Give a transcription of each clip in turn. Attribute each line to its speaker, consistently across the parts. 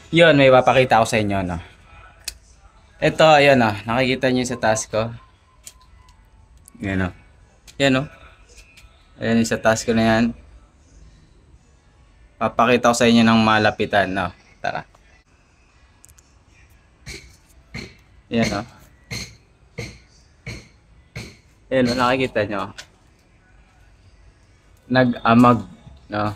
Speaker 1: Yun, may papakita ko sa inyo, no. Ito, ayan, oh. Nakikita niyo sa task ko. Yan, oh. Yan, oh. Ayan yung sa task ko na yan. Papakita ko sa inyo ng malapitan, no. Tara. Yan, oh. Ayan, oh. Nakikita nyo. Nag-amag, no.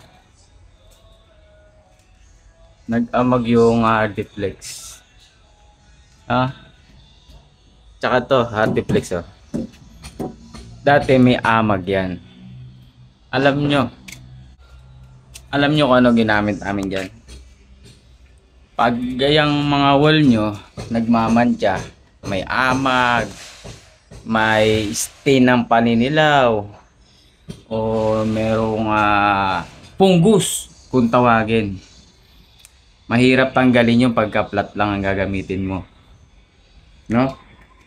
Speaker 1: Nag-amag yung Hardiplex. Tsaka to, Hardiplex, oh. Dati may amag yan. Alam nyo kung ano ginamit namin dyan. Pag gayang mga wall nyo, nagmamantya, may amag, may stain ng paninilaw, o merong punggus, kung tawagin. Mahirap tanggalin yung pagka flat lang ang gagamitin mo. No?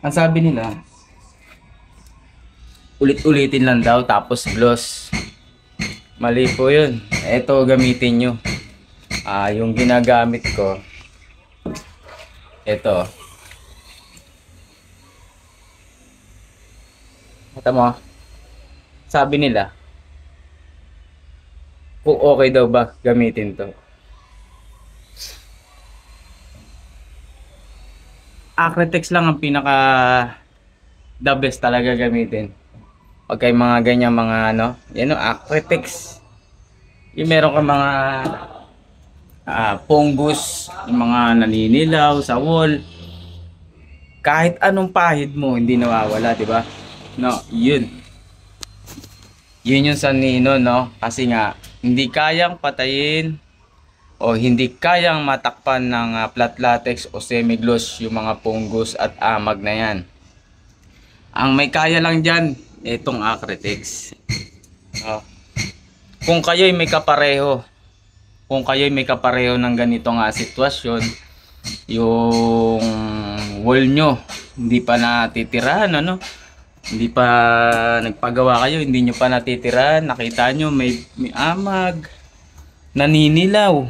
Speaker 1: Ang sabi nila, ulit-ulitin lang daw tapos gloss. Mali po yun. Ito gamitin nyo. Yung ginagamit ko, ito. Ito mo. Sabi nila, kung okay daw ba gamitin to. Acrytex lang ang pinaka the best talaga gamitin. Pag kay mga ganyan mga ano, yan o, Acrytex. Yung meron ka mga fungus, yung mga naninilaw sa wall. Kahit anong pahid mo, hindi nawawala, di ba? No, yun. Yun yung sa Nino, no? Kasi nga, hindi kayang patayin o hindi kayang matakpan ng flat latex o semi-gloss yung mga fungus at amag na yan. Ang may kaya lang dyan, itong Acrytex. No? Kung kayo'y may kapareho, ng ganito nga sitwasyon, yung wall nyo hindi pa natitirahan, ano? Hindi pa nagpagawa kayo, hindi nyo pa natitirahan, nakita nyo may amag, naninilaw,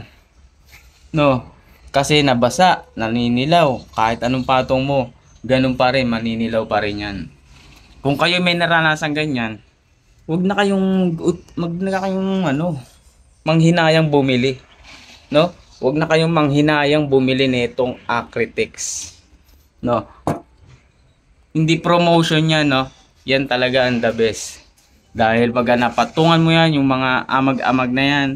Speaker 1: no? Kasi nabasa, naninilaw, kahit anong patong mo, ganun pa rin, maninilaw pa rin yan. Kung kayo may naranasan ganyan, wag na kayong manghinayang bumili, no? Wag na kayong manghinayang bumili nitong Acrytex, no? Hindi promotion yan, no? Yan talaga ang the best. Dahil pag napatungan mo yan, yung mga amag-amag na yan,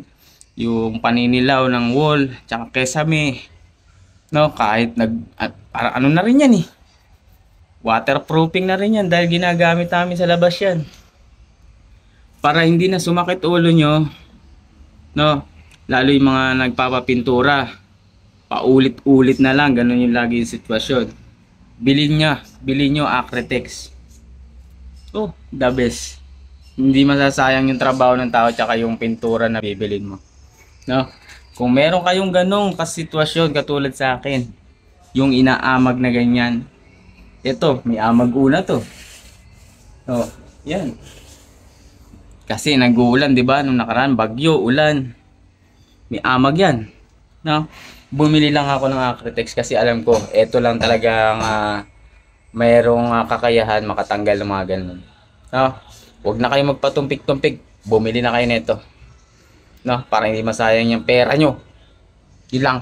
Speaker 1: yung paninilaw ng wall, tsaka kesame, no? Kahit para ano na rin yan eh. Waterproofing na rin yan dahil ginagamit namin sa labas yan. Para hindi na sumakit ulo nyo, no? Lalo yung mga nagpapapintura, paulit-ulit na lang, ganun yung lagi yung sitwasyon. Bilhin nyo Acrytex. Oh, the best. Hindi masasayang yung trabaho ng tao tsaka yung pintura na bibilin mo, no? Kung meron kayong ganong kasitwasyon katulad sa akin, yung inaamag na ganyan, ito, may amag una to. Oh, yan. Kasi nag-uulan, 'di ba? Nung nakaraan, bagyo, ulan. May amag 'yan. No? Bumili lang ako ng Acrytex kasi alam ko, ito lang talagang mayroong kakayahan makatanggal ng mga ganun. No? Huwag na kayo magpatumpik-tumpik. Bumili na kayo nito. No? Para hindi masayang yung pera nyo. Yun lang.